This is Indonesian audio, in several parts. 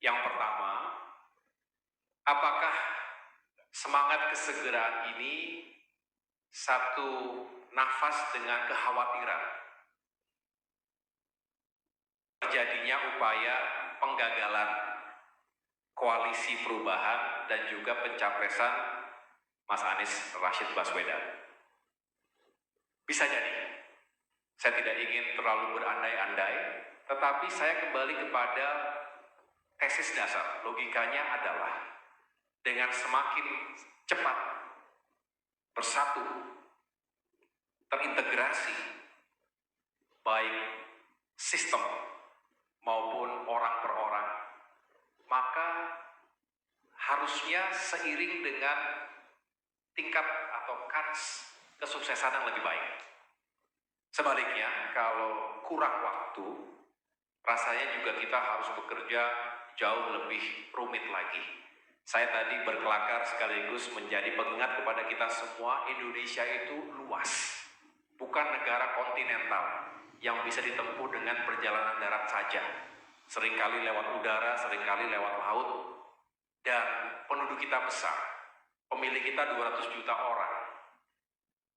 Yang pertama, apakah semangat kesegeraan ini satu nafas dengan kekhawatiran terjadinya upaya penggagalan koalisi perubahan dan juga pencapresan Mas Anies Rashid Baswedan? Bisa jadi. Saya tidak ingin terlalu berandai-andai, tetapi saya kembali kepada tesis dasar. Logikanya adalah dengan semakin cepat bersatu, terintegrasi, baik sistem maupun orang per orang, maka harusnya seiring dengan tingkat atau kans kesuksesan yang lebih baik. Sebaliknya, kalau kurang waktu, rasanya juga kita harus bekerja jauh lebih rumit lagi. Saya tadi berkelakar sekaligus menjadi pengingat kepada kita semua, Indonesia itu luas, bukan negara kontinental yang bisa ditempuh dengan perjalanan darat saja. Seringkali lewat udara, seringkali lewat laut, dan penduduk kita besar. Pemilih kita 200 juta orang.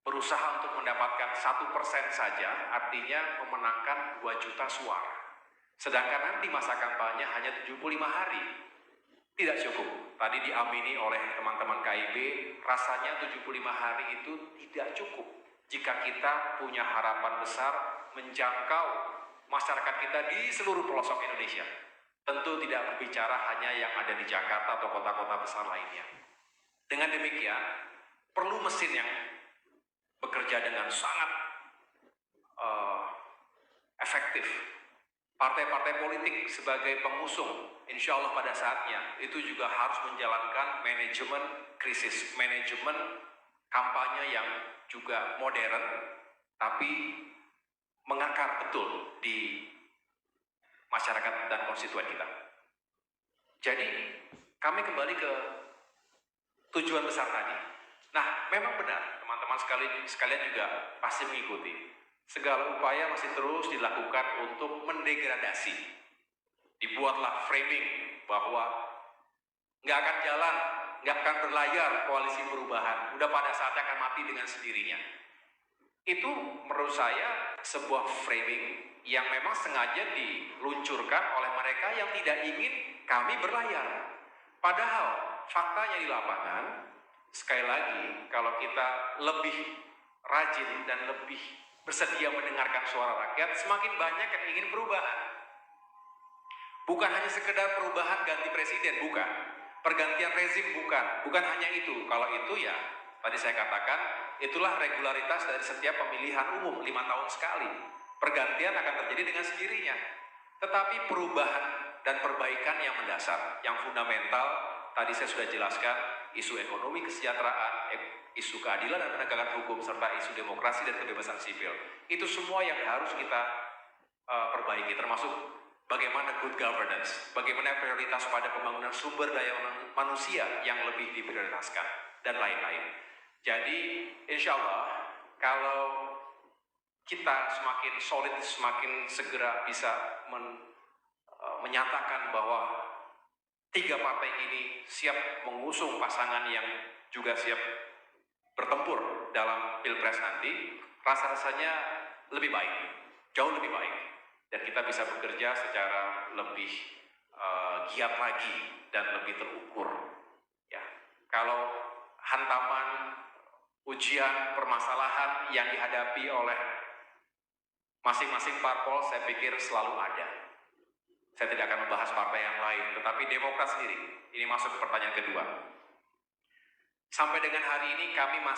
Berusaha untuk mendapatkan 1% saja, artinya memenangkan 2 juta suara. Sedangkan nanti masa kampanye hanya 75 hari. Tidak cukup. Tadi diamini oleh teman-teman KIB, rasanya 75 hari itu tidak cukup. Jika kita punya harapan besar menjangkau masyarakat kita di seluruh pelosok Indonesia. Tentu tidak berbicara hanya yang ada di Jakarta atau kota-kota besar lainnya. Dengan demikian, perlu mesin yang bekerja dengan sangat efektif. Partai-partai politik sebagai pengusung, insya Allah pada saatnya, itu juga harus menjalankan manajemen krisis, manajemen kampanye yang juga modern, tapi mengakar betul di masyarakat dan konstituen kita. Jadi, kami kembali ke tujuan besar tadi. Nah, memang benar, teman-teman sekalian juga pasti mengikuti. Segala upaya masih terus dilakukan untuk mendegradasi. Dibuatlah framing bahwa nggak akan jalan, nggak akan berlayar koalisi perubahan. Udah pada saatnya akan mati dengan sendirinya. Itu menurut saya sebuah framing yang memang sengaja diluncurkan oleh mereka yang tidak ingin kami berlayar. Padahal faktanya di lapangan, sekali lagi, kalau kita lebih rajin dan lebih bersedia mendengarkan suara rakyat, semakin banyak yang ingin perubahan. Bukan hanya sekedar perubahan ganti presiden, bukan. Pergantian rezim, bukan hanya itu. Kalau itu ya, tadi saya katakan, itulah regularitas dari setiap pemilihan umum, 5 tahun sekali. Pergantian akan terjadi dengan sendirinya. Tetapi perubahan dan perbaikan yang mendasar, yang fundamental, tadi saya sudah jelaskan, isu ekonomi kesejahteraan, isu keadilan dan penegakan hukum, serta isu demokrasi dan kebebasan sipil. Itu semua yang harus kita perbaiki, termasuk bagaimana good governance, bagaimana prioritas pada pembangunan sumber daya manusia yang lebih diprioritaskan, dan lain-lain. Jadi, insya Allah, kalau kita semakin solid, semakin segera bisa menyatakan bahwa 3 partai ini siap mengusung pasangan yang juga siap bertempur dalam pilpres nanti, rasa-rasanya lebih baik, jauh lebih baik, dan kita bisa bekerja secara lebih giat lagi dan lebih terukur. Ya, kalau hantaman, ujian, permasalahan yang dihadapi oleh masing-masing parpol, saya pikir selalu ada. Saya tidak akan membahas partai yang lain, tetapi Demokrat sendiri, ini masuk ke pertanyaan kedua. Sampai dengan hari ini kami masih